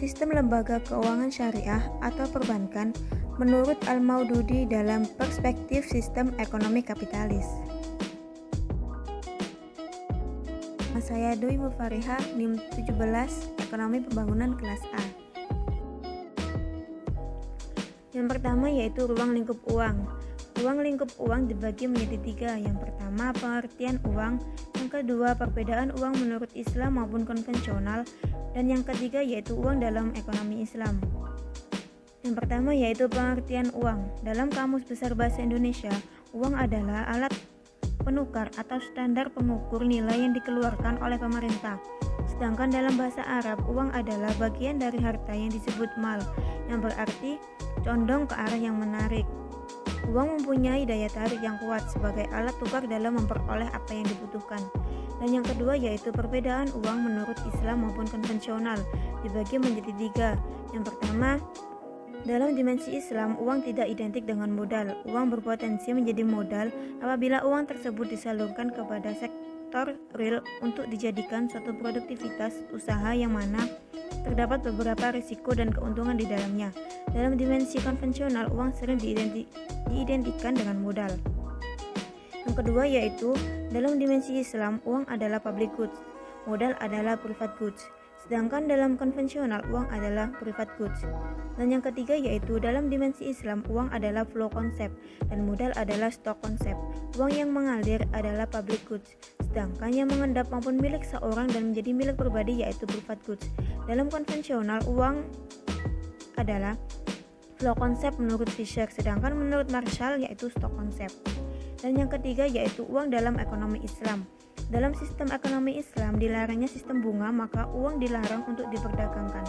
Sistem lembaga keuangan syariah atau perbankan menurut Al-Maududi dalam perspektif sistem ekonomi kapitalis. Nama saya Doi Mufariha, NIM 17, Ekonomi Pembangunan kelas A. Yang pertama yaitu ruang lingkup uang. Ruang lingkup uang dibagi menjadi tiga. Yang pertama pengertian uang, yang kedua perbedaan uang menurut Islam maupun konvensional, dan yang ketiga yaitu uang dalam ekonomi Islam. Yang pertama yaitu pengertian uang. Dalam Kamus Besar Bahasa Indonesia, uang adalah alat penukar atau standar pengukur nilai yang dikeluarkan oleh pemerintah. Sedangkan dalam bahasa Arab, uang adalah bagian dari harta yang disebut mal, yang berarti condong ke arah yang menarik. Uang mempunyai daya tarik yang kuat sebagai alat tukar dalam memperoleh apa yang dibutuhkan. Dan yang kedua yaitu perbedaan uang menurut Islam maupun konvensional dibagi menjadi tiga. Yang pertama, dalam dimensi Islam, uang tidak identik dengan modal. Uang berpotensi menjadi modal apabila uang tersebut disalurkan kepada sektor real untuk dijadikan suatu produktivitas usaha yang mana terdapat beberapa risiko dan keuntungan di dalamnya. Dalam dimensi konvensional, uang sering diidentikan dengan modal. Yang kedua yaitu dalam dimensi Islam, uang adalah public goods, modal adalah private goods. Sedangkan dalam konvensional, uang adalah private goods. Dan yang ketiga yaitu dalam dimensi Islam, uang adalah flow konsep dan modal adalah stock konsep. Uang yang mengalir adalah public goods, sedangkan yang mengendap maupun milik seorang dan menjadi milik pribadi yaitu private goods. Dalam konvensional, uang adalah flow konsep menurut Fisher, sedangkan menurut Marshall yaitu stock konsep. Dan yang ketiga yaitu uang dalam ekonomi Islam. Dalam sistem ekonomi Islam dilarangnya sistem bunga, maka uang dilarang untuk diperdagangkan.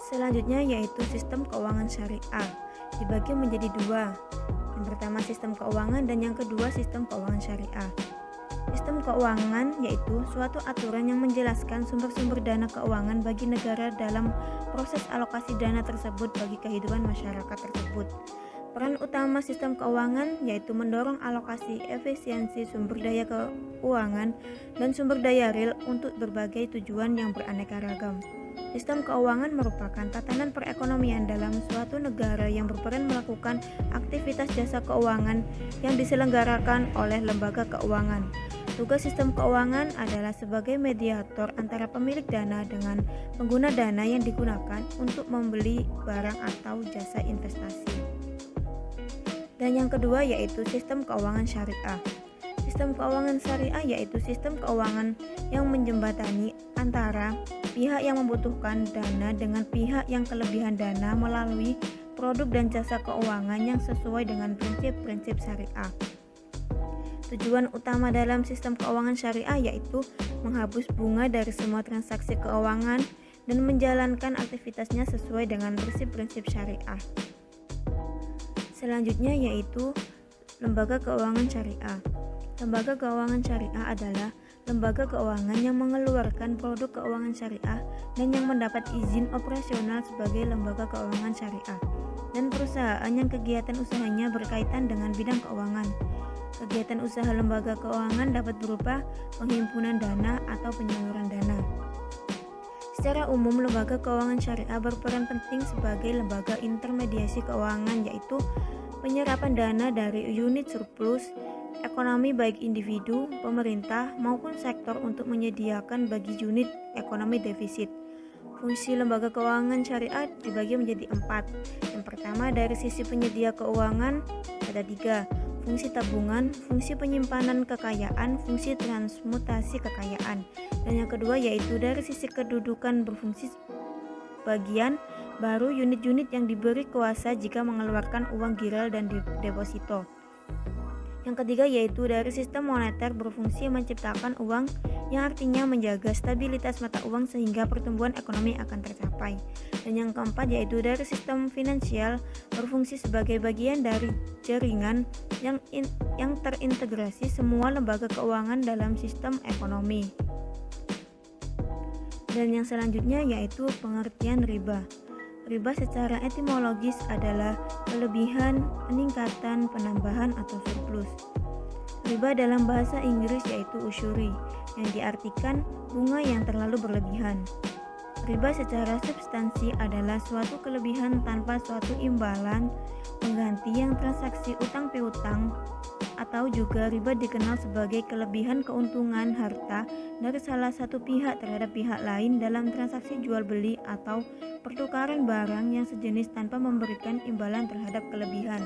Selanjutnya yaitu sistem keuangan syariah, dibagi menjadi dua. Yang pertama sistem keuangan dan yang kedua sistem keuangan syariah. Sistem keuangan yaitu suatu aturan yang menjelaskan sumber-sumber dana keuangan bagi negara dalam proses alokasi dana tersebut bagi kehidupan masyarakat tersebut. Peran utama sistem keuangan yaitu mendorong alokasi efisiensi sumber daya keuangan dan sumber daya real untuk berbagai tujuan yang beraneka ragam. Sistem keuangan merupakan tatanan perekonomian dalam suatu negara yang berperan melakukan aktivitas jasa keuangan yang diselenggarakan oleh lembaga keuangan. Tugas sistem keuangan adalah sebagai mediator antara pemilik dana dengan pengguna dana yang digunakan untuk membeli barang atau jasa investasi. Dan yang kedua yaitu sistem keuangan syariah. Sistem keuangan syariah yaitu sistem keuangan yang menjembatani antara pihak yang membutuhkan dana dengan pihak yang kelebihan dana melalui produk dan jasa keuangan yang sesuai dengan prinsip-prinsip syariah. Tujuan utama dalam sistem keuangan syariah yaitu menghapus bunga dari semua transaksi keuangan dan menjalankan aktivitasnya sesuai dengan prinsip-prinsip syariah. Selanjutnya yaitu lembaga keuangan syariah. Lembaga keuangan syariah adalah lembaga keuangan yang mengeluarkan produk keuangan syariah dan yang mendapat izin operasional sebagai lembaga keuangan syariah, dan perusahaan yang kegiatan usahanya berkaitan dengan bidang keuangan. Kegiatan usaha lembaga keuangan dapat berupa penghimpunan dana atau penyaluran dana. Secara umum, lembaga keuangan syariah berperan penting sebagai lembaga intermediasi keuangan, yaitu penyerapan dana dari unit surplus ekonomi baik individu, pemerintah, maupun sektor untuk menyediakan bagi unit ekonomi defisit. Fungsi lembaga keuangan syariah dibagi menjadi 4. Yang pertama dari sisi penyedia keuangan ada 3. Fungsi tabungan, fungsi penyimpanan kekayaan, fungsi transmutasi kekayaan. Dan yang kedua yaitu dari sisi kedudukan berfungsi bagian baru unit-unit yang diberi kuasa jika mengeluarkan uang giral dan deposito. Yang ketiga yaitu dari sistem moneter berfungsi menciptakan uang yang artinya menjaga stabilitas mata uang sehingga pertumbuhan ekonomi akan tercapai. Dan yang keempat yaitu dari sistem finansial berfungsi sebagai bagian dari jaringan yang terintegrasi semua lembaga keuangan dalam sistem ekonomi. Dan yang selanjutnya yaitu pengertian riba. Riba secara etimologis adalah kelebihan, peningkatan, penambahan, atau surplus. Riba dalam bahasa Inggris yaitu usyuri, yang diartikan bunga yang terlalu berlebihan. Riba secara substansi adalah suatu kelebihan tanpa suatu imbalan pengganti yang transaksi utang piutang, atau juga riba dikenal sebagai kelebihan keuntungan harta dari salah satu pihak terhadap pihak lain dalam transaksi jual beli atau pertukaran barang yang sejenis tanpa memberikan imbalan terhadap kelebihan.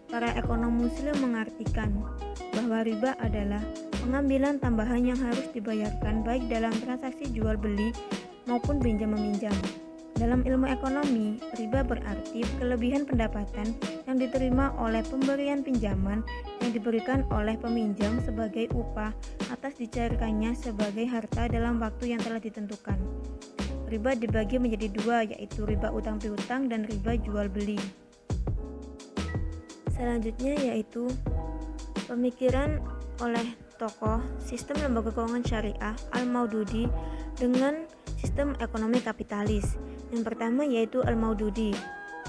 Para ekonom muslim mengartikan bahwa riba adalah pengambilan tambahan yang harus dibayarkan baik dalam transaksi jual beli maupun pinjam meminjam. Dalam ilmu ekonomi, riba berarti kelebihan pendapatan yang diterima oleh pemberian pinjaman yang diberikan oleh peminjam sebagai upah atas dicairkannya sebagai harta dalam waktu yang telah ditentukan. Riba dibagi menjadi dua, yaitu riba utang piutang dan riba jual beli. Selanjutnya yaitu pemikiran oleh tokoh sistem lembaga keuangan syariah Al-Maududi dengan sistem ekonomi kapitalis. Yang pertama yaitu Al-Maududi.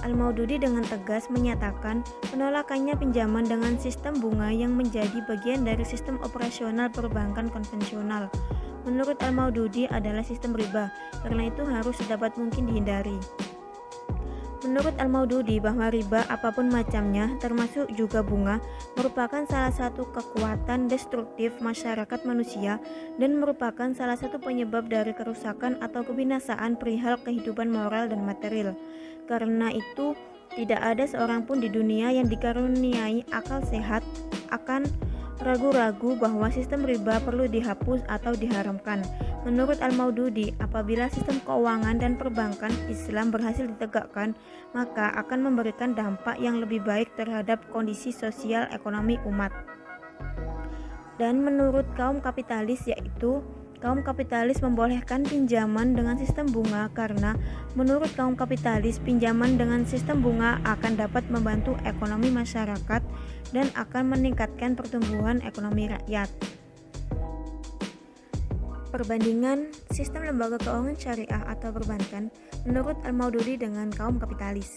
Al-Maududi dengan tegas menyatakan penolakannya pinjaman dengan sistem bunga yang menjadi bagian dari sistem operasional perbankan konvensional. Menurut Al-Maududi adalah sistem riba, karena itu harus sedapat mungkin dihindari. Menurut Al-Maududi bahwa riba apapun macamnya, termasuk juga bunga, merupakan salah satu kekuatan destruktif masyarakat manusia dan merupakan salah satu penyebab dari kerusakan atau kebinasaan perihal kehidupan moral dan material. Karena itu, tidak ada seorang pun di dunia yang dikaruniai akal sehat akan ragu-ragu bahwa sistem riba perlu dihapus atau diharamkan. Menurut Al-Maududi, apabila sistem keuangan dan perbankan Islam berhasil ditegakkan, maka akan memberikan dampak yang lebih baik terhadap kondisi sosial ekonomi umat. Dan menurut kaum kapitalis, yaitu kaum kapitalis membolehkan pinjaman dengan sistem bunga karena menurut kaum kapitalis pinjaman dengan sistem bunga akan dapat membantu ekonomi masyarakat dan akan meningkatkan pertumbuhan ekonomi rakyat. Perbandingan sistem lembaga keuangan syariah atau perbankan menurut Al-Maududi dengan kaum kapitalis.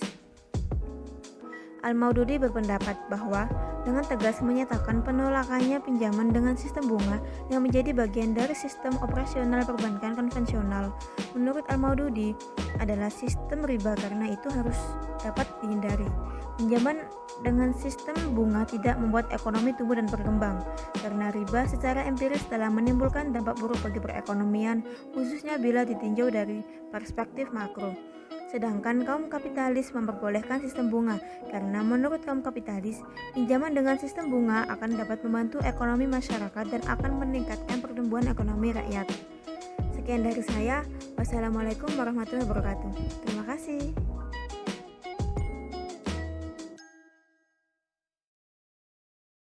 Al-Maududi berpendapat bahwa dengan tegas menyatakan penolakannya pinjaman dengan sistem bunga yang menjadi bagian dari sistem operasional perbankan konvensional. Menurut Al-Maududi adalah sistem riba karena itu harus dapat dihindari. Pinjaman dengan sistem bunga tidak membuat ekonomi tumbuh dan berkembang karena riba secara empiris telah menimbulkan dampak buruk bagi perekonomian, khususnya bila ditinjau dari perspektif makro. Sedangkan kaum kapitalis memperbolehkan sistem bunga karena menurut kaum kapitalis, pinjaman dengan sistem bunga akan dapat membantu ekonomi masyarakat dan akan meningkatkan pertumbuhan ekonomi rakyat. Sekian dari saya. Wassalamualaikum warahmatullahi wabarakatuh. Terima kasih.